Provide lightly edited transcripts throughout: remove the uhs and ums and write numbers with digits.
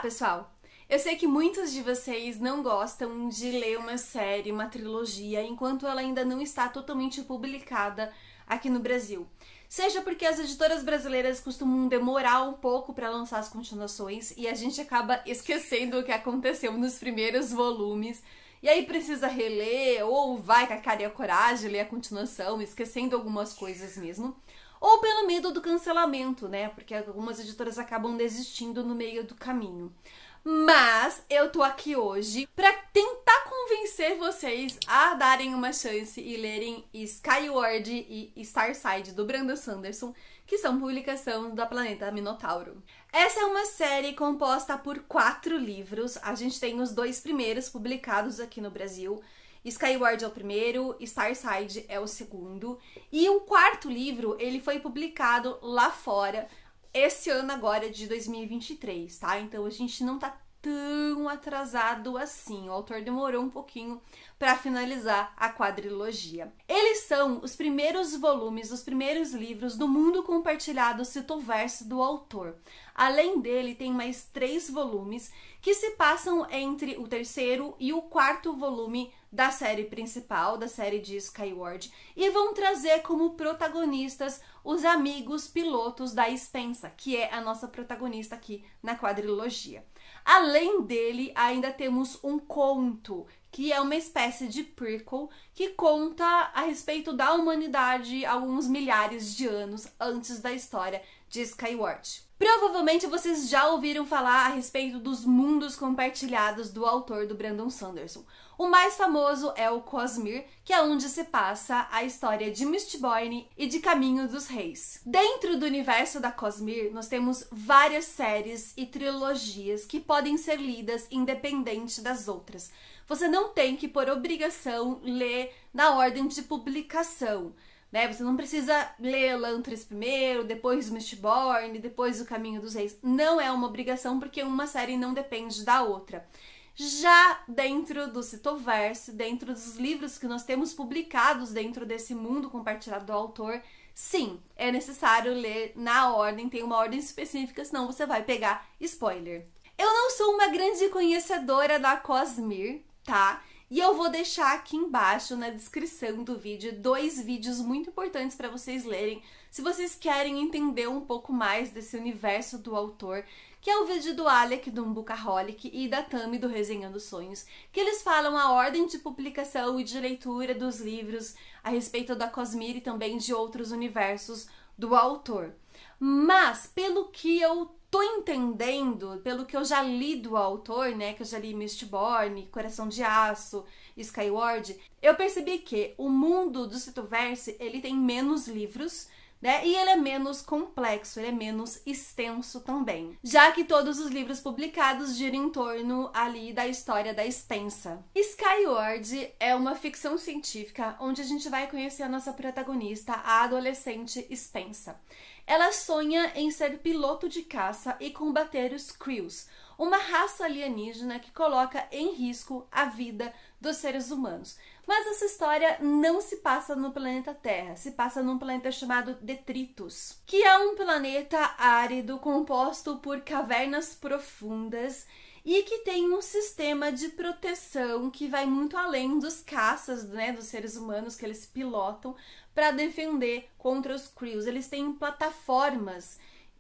pessoal! Eu sei que muitos de vocês não gostam de ler uma série, uma trilogia, enquanto ela ainda não está totalmente publicada aqui no Brasil. Seja porque as editoras brasileiras costumam demorar um pouco para lançar as continuações e a gente acaba esquecendo o que aconteceu nos primeiros volumes, e aí precisa reler, ou vai com a cara e a coragem ler a continuação, esquecendo algumas coisas mesmo. Ou pelo medo do cancelamento, né? Porque algumas editoras acabam desistindo no meio do caminho. Mas eu tô aqui hoje pra tentar convencer vocês a darem uma chance e lerem Skyward e Starside do Brandon Sanderson, que são publicação da Planeta Minotauro. Essa é uma série composta por 4 livros. A gente tem os 2 primeiros publicados aqui no Brasil. Skyward é o primeiro, Starside é o segundo. E o 4º livro, ele foi publicado lá fora esse ano agora de 2023, tá? Então a gente não tá tão atrasado assim. O autor demorou um pouquinho para finalizar a quadrilogia. Eles são os primeiros volumes, os primeiros livros do mundo compartilhado Citoverse do autor. Além dele, tem mais 3 volumes que se passam entre o 3º e o 4º volume da série principal, da série de Skyward, e vão trazer como protagonistas os amigos pilotos da Spensa, que é a nossa protagonista aqui na quadrilogia. Além dele, ainda temos um conto, que é uma espécie de prequel, que conta a respeito da humanidade alguns milhares de anos antes da história de Skyward. Provavelmente vocês já ouviram falar a respeito dos mundos compartilhados do autor do Brandon Sanderson. O mais famoso é o Cosmere, que é onde se passa a história de Mistborn e de Caminho dos Reis. Dentro do universo da Cosmere, nós temos várias séries e trilogias que podem ser lidas independente das outras. Você não tem que, por obrigação, ler na ordem de publicação, né? Você não precisa ler Elantris primeiro, depois Mistborn, depois O Caminho dos Reis. Não é uma obrigação, porque uma série não depende da outra. Já dentro do Citoverse, dentro dos livros que nós temos publicados dentro desse mundo compartilhado do autor, sim, é necessário ler na ordem, tem uma ordem específica, senão você vai pegar spoiler. Eu não sou uma grande conhecedora da Cosmere, tá? E eu vou deixar aqui embaixo na descrição do vídeo 2 vídeos muito importantes para vocês lerem, se vocês querem entender um pouco mais desse universo do autor, que é o vídeo do Alec, do Bookaholic, e da Tami, do Resenhando Sonhos, que eles falam a ordem de publicação e de leitura dos livros a respeito da Cosmere e também de outros universos do autor. Mas, pelo que eu tô entendendo, pelo que eu já li do autor, né, que eu já li Mistborn, Coração de Aço, Skyward, eu percebi que o mundo do Citoverse, ele tem menos livros, né, e ele é menos complexo, ele é menos extenso também, já que todos os livros publicados giram em torno ali da história da Spensa. Skyward é uma ficção científica onde a gente vai conhecer a nossa protagonista, a adolescente Spensa. Ela sonha em ser piloto de caça e combater os Krews, uma raça alienígena que coloca em risco a vida dos seres humanos. Mas essa história não se passa no planeta Terra, se passa num planeta chamado Detritus, que é um planeta árido composto por cavernas profundas e que tem um sistema de proteção que vai muito além dos caças, né, dos seres humanos que eles pilotam para defender contra os Krews. Eles têm plataformas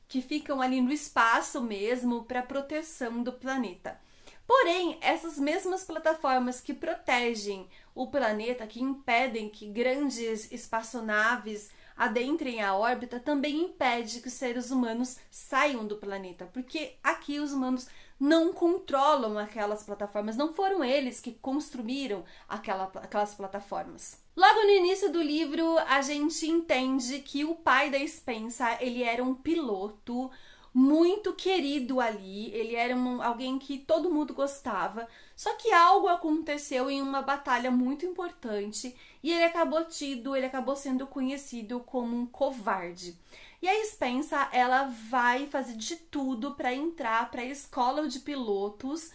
que ficam ali no espaço mesmo para proteção do planeta. Porém, essas mesmas plataformas que protegem o planeta, que impedem que grandes espaçonaves adentrem a órbita, também impede que os seres humanos saiam do planeta, porque aqui os humanos não controlam aquelas plataformas, não foram eles que construíram aquelas plataformas. Logo no início do livro, a gente entende que o pai da Spensa, ele era um piloto muito querido ali, ele era alguém que todo mundo gostava, só que algo aconteceu em uma batalha muito importante e ele acabou sendo conhecido como um covarde. E a Spensa, ela vai fazer de tudo para entrar para a escola de pilotos,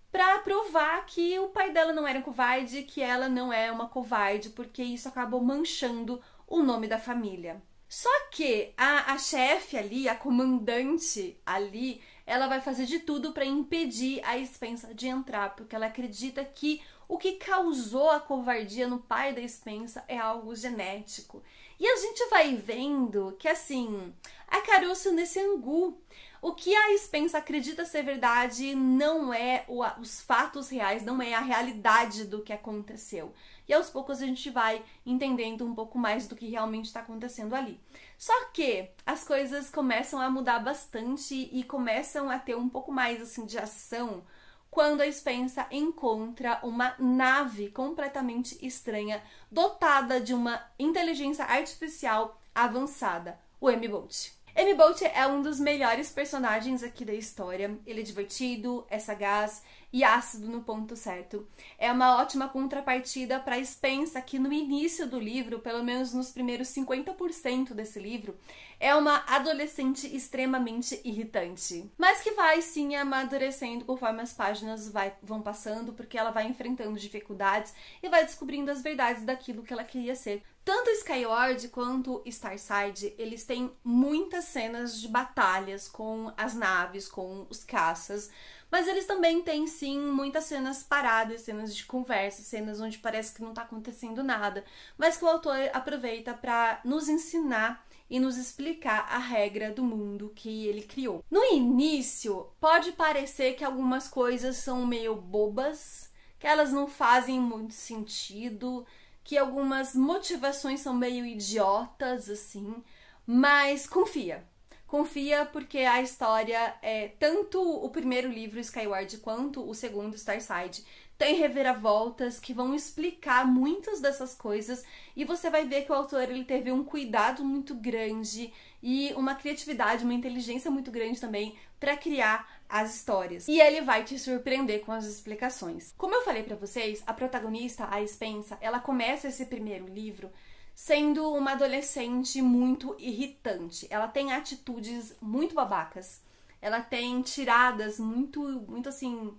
para provar que o pai dela não era covarde, que ela não é uma covarde, porque isso acabou manchando o nome da família. Só que a chefe ali, a comandante ali, ela vai fazer de tudo para impedir a Spensa de entrar, porque ela acredita que o que causou a covardia no pai da Spensa é algo genético. E a gente vai vendo que, assim, a Caruso nesse angu, o que a Spensa acredita ser verdade não é os fatos reais, não é a realidade do que aconteceu. E aos poucos a gente vai entendendo um pouco mais do que realmente está acontecendo ali. Só que as coisas começam a mudar bastante e começam a ter um pouco mais assim de ação quando a Spensa encontra uma nave completamente estranha, dotada de uma inteligência artificial avançada, o M-Bolt. M-Bolt é um dos melhores personagens aqui da história. Ele é divertido, é sagaz e ácido no ponto certo. É uma ótima contrapartida para Spensa, que no início do livro, pelo menos nos primeiros 50% desse livro, é uma adolescente extremamente irritante. Mas que vai sim amadurecendo conforme as páginas vão passando, porque ela vai enfrentando dificuldades e vai descobrindo as verdades daquilo que ela queria ser. Tanto Skyward quanto Starside, eles têm muitas cenas de batalhas com as naves, com os caças, mas eles também têm, sim, muitas cenas paradas, cenas de conversa, cenas onde parece que não tá acontecendo nada, mas que o autor aproveita para nos ensinar e nos explicar a regra do mundo que ele criou. No início, pode parecer que algumas coisas são meio bobas, que elas não fazem muito sentido, que algumas motivações são meio idiotas, assim, mas confia. Confia porque a história, tanto o primeiro livro, Skyward, quanto o segundo, Starside, tem reviravoltas que vão explicar muitas dessas coisas e você vai ver que o autor ele teve um cuidado muito grande e uma criatividade, uma inteligência muito grande também para criar as histórias. E ele vai te surpreender com as explicações. Como eu falei para vocês, a protagonista, a Spensa, ela começa esse primeiro livro sendo uma adolescente muito irritante. Ela tem atitudes muito babacas. Ela tem tiradas muito assim,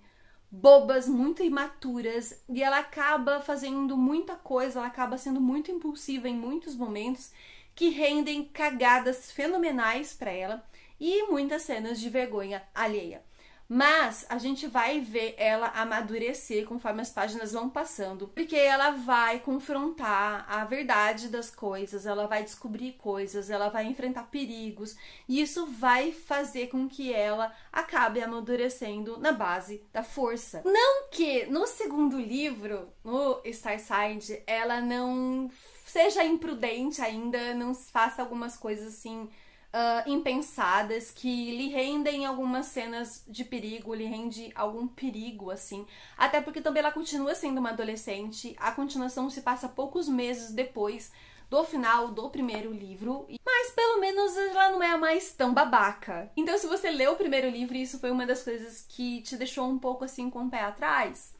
bobas, muito imaturas. E ela acaba fazendo muita coisa, ela acaba sendo muito impulsiva em muitos momentos que rendem cagadas fenomenais pra ela e muitas cenas de vergonha alheia. Mas a gente vai ver ela amadurecer conforme as páginas vão passando, porque ela vai confrontar a verdade das coisas, ela vai descobrir coisas, ela vai enfrentar perigos, e isso vai fazer com que ela acabe amadurecendo na base da força. Não que no segundo livro, no Starside, ela não seja imprudente ainda, não faça algumas coisas assim impensadas, que lhe rendem algumas cenas de perigo, lhe rende algum perigo, assim. Até porque também ela continua sendo uma adolescente, a continuação se passa poucos meses depois do final do primeiro livro, mas pelo menos ela não é a mais tão babaca. Então se você leu o primeiro livro e isso foi uma das coisas que te deixou um pouco assim com o pé atrás,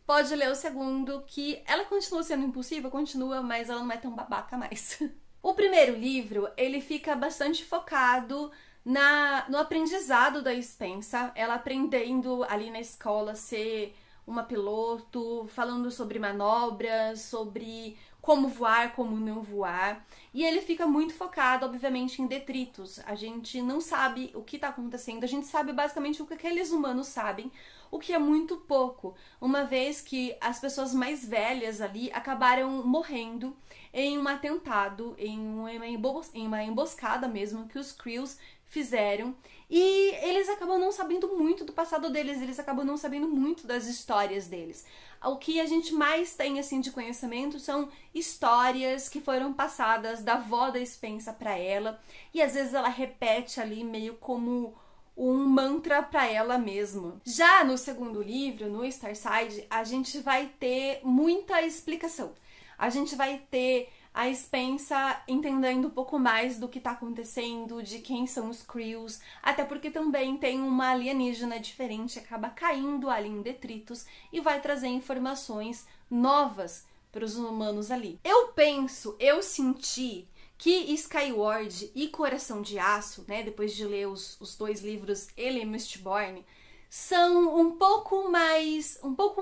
pode ler o segundo, que ela continua sendo impulsiva, continua, mas ela não é tão babaca mais. O primeiro livro, ele fica bastante focado no aprendizado da Spensa, ela aprendendo ali na escola a ser uma piloto, falando sobre manobras, sobre como voar, como não voar. E ele fica muito focado, obviamente, em detritos. A gente não sabe o que está acontecendo, a gente sabe basicamente o que aqueles humanos sabem, o que é muito pouco, uma vez que as pessoas mais velhas ali acabaram morrendo em um atentado, em uma emboscada mesmo, que os Crews fizeram, e eles acabam não sabendo muito do passado deles, eles acabam não sabendo muito das histórias deles. O que a gente mais tem assim de conhecimento são histórias que foram passadas da avó da Spensa para ela, e às vezes ela repete ali meio como um mantra para ela mesma. Já no segundo livro, no Starside, a gente vai ter muita explicação. A gente vai ter a Spensa entendendo um pouco mais do que tá acontecendo, de quem são os Crews, até porque também tem uma alienígena diferente, acaba caindo ali em detritos e vai trazer informações novas para os humanos ali. Eu senti que Skyward e Coração de Aço, né, depois de ler os dois livros, ele e Mistborn, são um pouco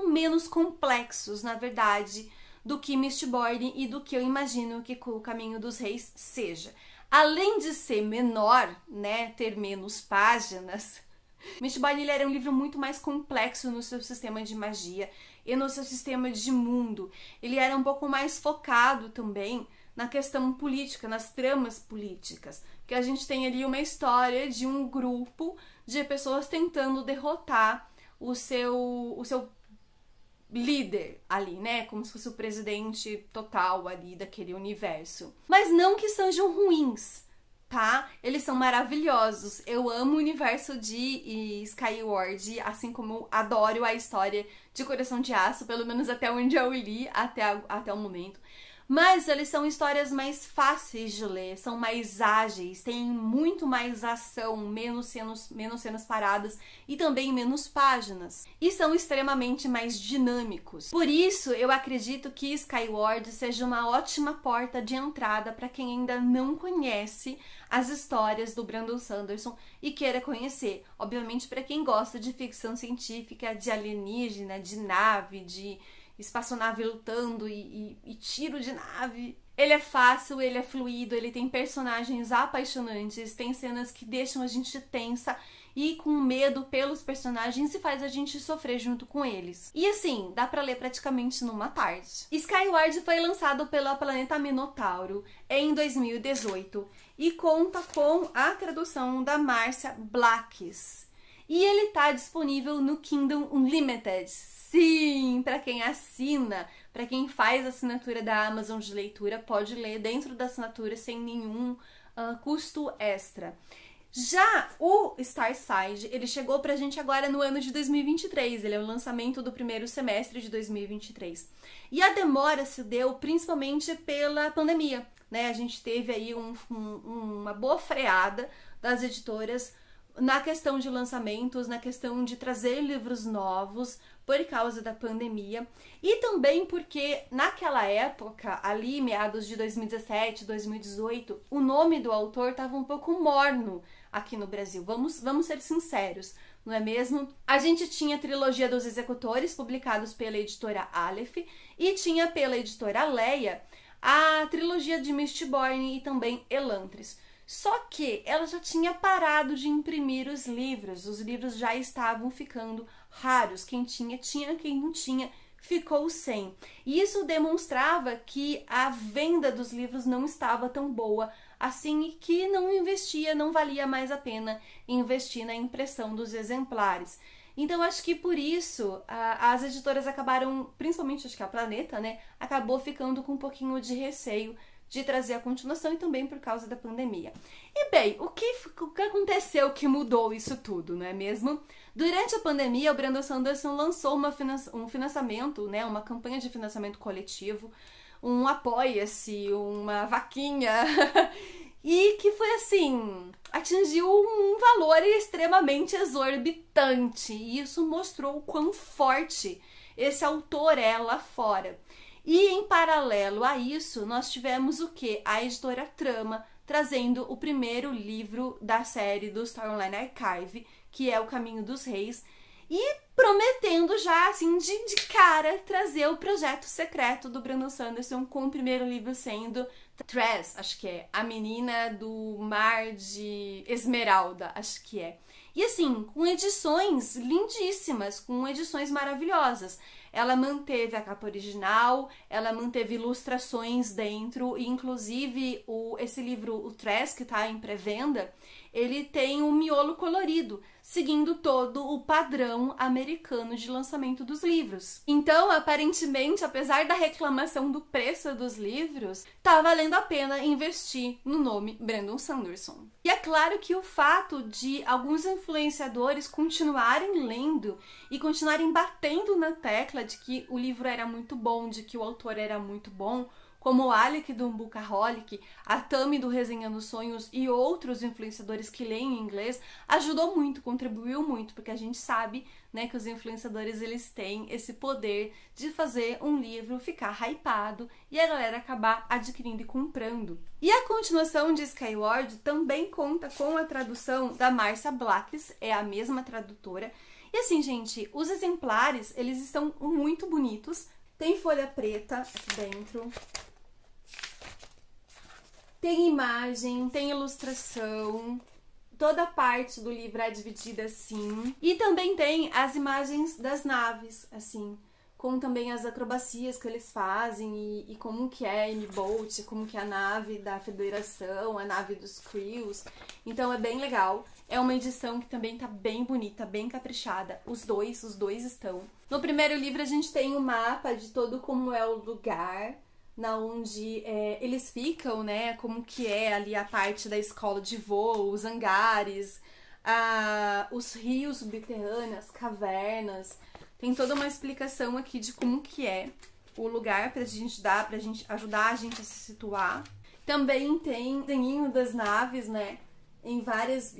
menos complexos, na verdade, do que Mistborn e do que eu imagino que o Caminho dos Reis seja. Além de ser menor, né, ter menos páginas, Mistborn, ele era um livro muito mais complexo no seu sistema de magia e no seu sistema de mundo. Ele era um pouco mais focado também na questão política, nas tramas políticas. Porque a gente tem ali uma história de um grupo de pessoas tentando derrotar o seu líder ali, né? Como se fosse o presidente total ali daquele universo. Mas não que sejam ruins, tá? Eles são maravilhosos. Eu amo o universo de Skyward, assim como eu adoro a história de Coração de Aço, pelo menos até onde eu li até o momento. Mas eles são histórias mais fáceis de ler, são mais ágeis, têm muito mais ação, menos cenas paradas e também menos páginas. E são extremamente mais dinâmicos. Por isso, eu acredito que Skyward seja uma ótima porta de entrada para quem ainda não conhece as histórias do Brandon Sanderson e queira conhecer. Obviamente, para quem gosta de ficção científica, de alienígena, de nave, de espaçonave lutando e tiro de nave. Ele é fácil, ele é fluido, ele tem personagens apaixonantes, tem cenas que deixam a gente tensa e com medo pelos personagens e faz a gente sofrer junto com eles. E assim, dá pra ler praticamente numa tarde. Skyward foi lançado pela Planeta Minotauro em 2018 e conta com a tradução da Márcia Blakes. E ele tá disponível no Kindle Unlimited. Sim, para quem assina, para quem faz a assinatura da Amazon de leitura, pode ler dentro da assinatura sem nenhum custo extra. Já o Starside, ele chegou pra gente agora no ano de 2023, ele é o lançamento do primeiro semestre de 2023. E a demora se deu principalmente pela pandemia, né? A gente teve aí uma boa freada das editoras na questão de lançamentos, na questão de trazer livros novos por causa da pandemia e também porque naquela época, ali meados de 2017, 2018, o nome do autor estava um pouco morno aqui no Brasil. Vamos ser sinceros, não é mesmo? A gente tinha a trilogia dos Executores, publicados pela editora Aleph, e tinha pela editora Leia a trilogia de Mistborn e também Elantris. Só que ela já tinha parado de imprimir os livros já estavam ficando raros. Quem tinha, quem não tinha, ficou sem. E isso demonstrava que a venda dos livros não estava tão boa assim e que não valia mais a pena investir na impressão dos exemplares. Então, acho que por isso as editoras acabaram, principalmente acho que a Planeta, né, acabou ficando com um pouquinho de receio de trazer a continuação e também por causa da pandemia. E bem, o que aconteceu que mudou isso tudo, não é mesmo? Durante a pandemia, o Brandon Sanderson lançou um financiamento, né, uma campanha de financiamento coletivo, um apoia-se, uma vaquinha, e que foi assim, atingiu um valor extremamente exorbitante, e isso mostrou o quão forte esse autor é lá fora. E em paralelo a isso, nós tivemos o quê? A editora Trama trazendo o primeiro livro da série do Star Online Archive, que é O Caminho dos Reis, e prometendo já, assim, de cara, trazer o projeto secreto do Brandon Sanderson, com o primeiro livro sendo Tress, acho que é, a menina do mar de Esmeralda, acho que é. E assim, com edições lindíssimas, com edições maravilhosas. Ela manteve a capa original, ela manteve ilustrações dentro, e inclusive esse livro, o Tress, que está em pré-venda, ele tem um miolo colorido, seguindo todo o padrão americano de lançamento dos livros. Então, aparentemente, apesar da reclamação do preço dos livros, tá valendo a pena investir no nome Brandon Sanderson. E é claro que o fato de alguns influenciadores continuarem lendo e continuarem batendo na tecla de que o livro era muito bom, de que o autor era muito bom, como o Alec do Bookaholic, a Tami do Resenhando Sonhos e outros influenciadores que leem em inglês, ajudou muito, contribuiu muito, porque a gente sabe, né, que os influenciadores eles têm esse poder de fazer um livro ficar hypado e a galera acabar adquirindo e comprando. E a continuação de Skyward também conta com a tradução da Márcia Blakes, é a mesma tradutora. E assim, gente, os exemplares, eles estão muito bonitos. Tem folha preta aqui dentro. Tem imagem, tem ilustração. toda parte do livro é dividida assim. E também tem as imagens das naves, assim, com também as acrobacias que eles fazem e como que é a M-Boat, como que é a nave da Federação, a nave dos Crews. Então é bem legal. É uma edição que também tá bem bonita, bem caprichada. Os dois estão. No primeiro livro a gente tem um mapa de todo como é o lugar, na onde eles ficam, né? Como que é ali a parte da escola de voo, os hangares, os rios subterrâneos, as cavernas. Tem toda uma explicação aqui de como que é o lugar pra gente ajudar a gente a se situar. Também tem desenho das naves, né? Em várias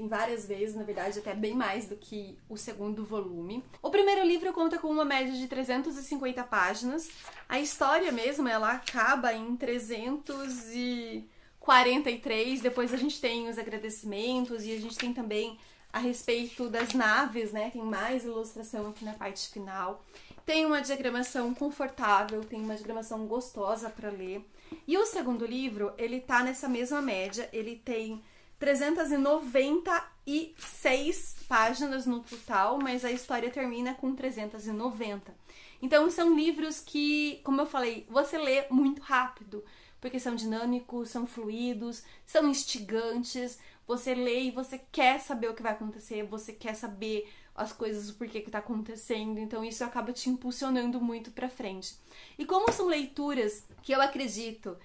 vezes, na verdade, até bem mais do que o segundo volume. O primeiro livro conta com uma média de 350 páginas. A história mesmo, ela acaba em 343. Depois a gente tem os agradecimentos e a gente tem também a respeito das naves, né? Tem mais ilustração aqui na parte final. Tem uma diagramação confortável, tem uma diagramação gostosa para ler. E o segundo livro, ele tá nessa mesma média, ele tem 396 páginas no total, mas a história termina com 390. Então são livros que, como eu falei, você lê muito rápido, porque são dinâmicos, são fluidos, são instigantes. Você lê e você quer saber o que vai acontecer, você quer saber as coisas, o porquê que tá acontecendo, então isso acaba te impulsionando muito pra frente. E como são leituras que eu acredito,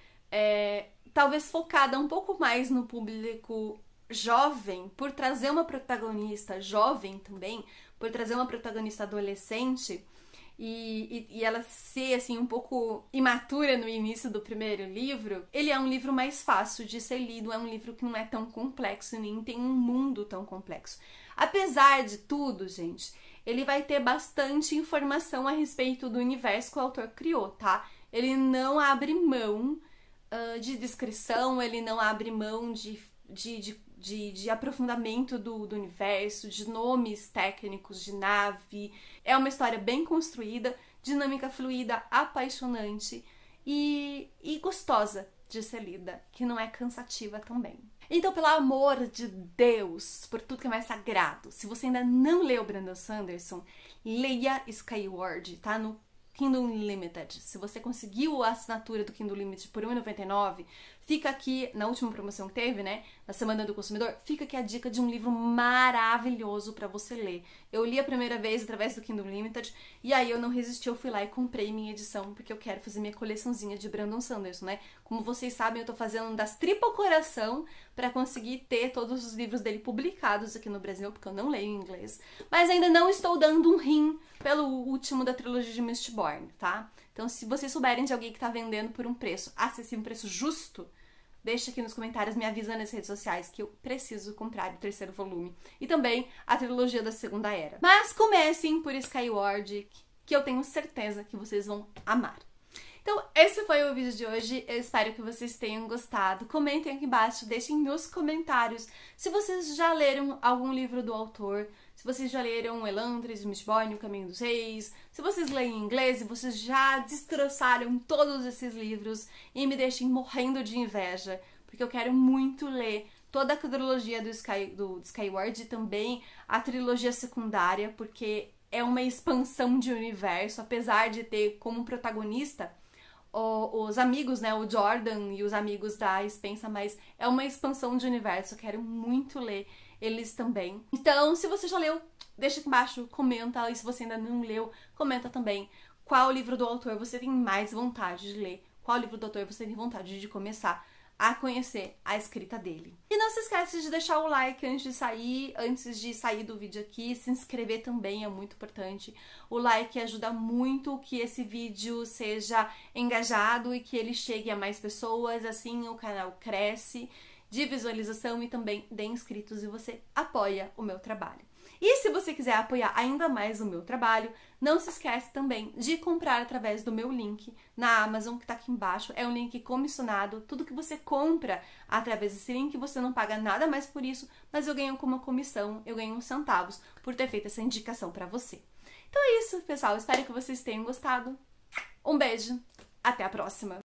talvez focada um pouco mais no público jovem, por trazer uma protagonista jovem também, por trazer uma protagonista adolescente, e ela ser, assim, um pouco imatura no início do primeiro livro, ele é um livro mais fácil de ser lido, é um livro que não é tão complexo, nem tem um mundo tão complexo. Apesar de tudo, gente, ele vai ter bastante informação a respeito do universo que o autor criou, tá? Ele não abre mão de descrição, ele não abre mão de aprofundamento do universo, de nomes técnicos, de nave. É uma história bem construída, dinâmica fluida, apaixonante e gostosa de ser lida, que não é cansativa também. Então, pelo amor de Deus, por tudo que é mais sagrado, se você ainda não leu Brandon Sanderson, leia Skyward, tá? No Kindle Unlimited. Se você conseguiu a assinatura do Kindle Unlimited por R$ 1,99, fica aqui, na última promoção que teve, né, na Semana do Consumidor, fica aqui a dica de um livro maravilhoso pra você ler. Eu li a primeira vez através do Kindle Unlimited, e aí eu não resisti, eu fui lá e comprei minha edição, porque eu quero fazer minha coleçãozinha de Brandon Sanderson, né? Como vocês sabem, eu tô fazendo das tripas coração pra conseguir ter todos os livros dele publicados aqui no Brasil, porque eu não leio em inglês. Mas ainda não estou dando um rim pelo último da trilogia de Mistborn, tá? Então, se vocês souberem de alguém que tá vendendo por um preço acessível, um preço justo, deixa aqui nos comentários, me avisa nas redes sociais que eu preciso comprar o terceiro volume. E também a trilogia da Segunda Era. Mas comecem por Skyward, que eu tenho certeza que vocês vão amar. Então, esse foi o vídeo de hoje. Eu espero que vocês tenham gostado. Comentem aqui embaixo, deixem nos comentários se vocês já leram algum livro do autor, se vocês já leram Elantris, Mistborn, O Caminho dos Reis, se vocês leem em inglês, se vocês já destroçaram todos esses livros e me deixem morrendo de inveja, porque eu quero muito ler toda a trilogia do Skyward e também a trilogia secundária, porque é uma expansão de universo, apesar de ter como protagonista os amigos, né, o Jordan e os amigos da Spensa, mas é uma expansão de universo, eu quero muito ler eles também. Então, se você já leu, deixa aqui embaixo, comenta, e se você ainda não leu, comenta também qual livro do autor você tem mais vontade de ler, qual livro do autor você tem vontade de começar a conhecer a escrita dele. E não se esquece de deixar o like antes de sair do vídeo aqui, se inscrever também é muito importante. O like ajuda muito que esse vídeo seja engajado e que ele chegue a mais pessoas, assim o canal cresce de visualização e também de inscritos e você apoia o meu trabalho. E se você quiser apoiar ainda mais o meu trabalho, não se esquece também de comprar através do meu link na Amazon, que tá aqui embaixo. É um link comissionado. Tudo que você compra através desse link, você não paga nada mais por isso, mas eu ganho como comissão, eu ganho uns centavos por ter feito essa indicação pra você. Então é isso, pessoal. Espero que vocês tenham gostado. Um beijo, até a próxima!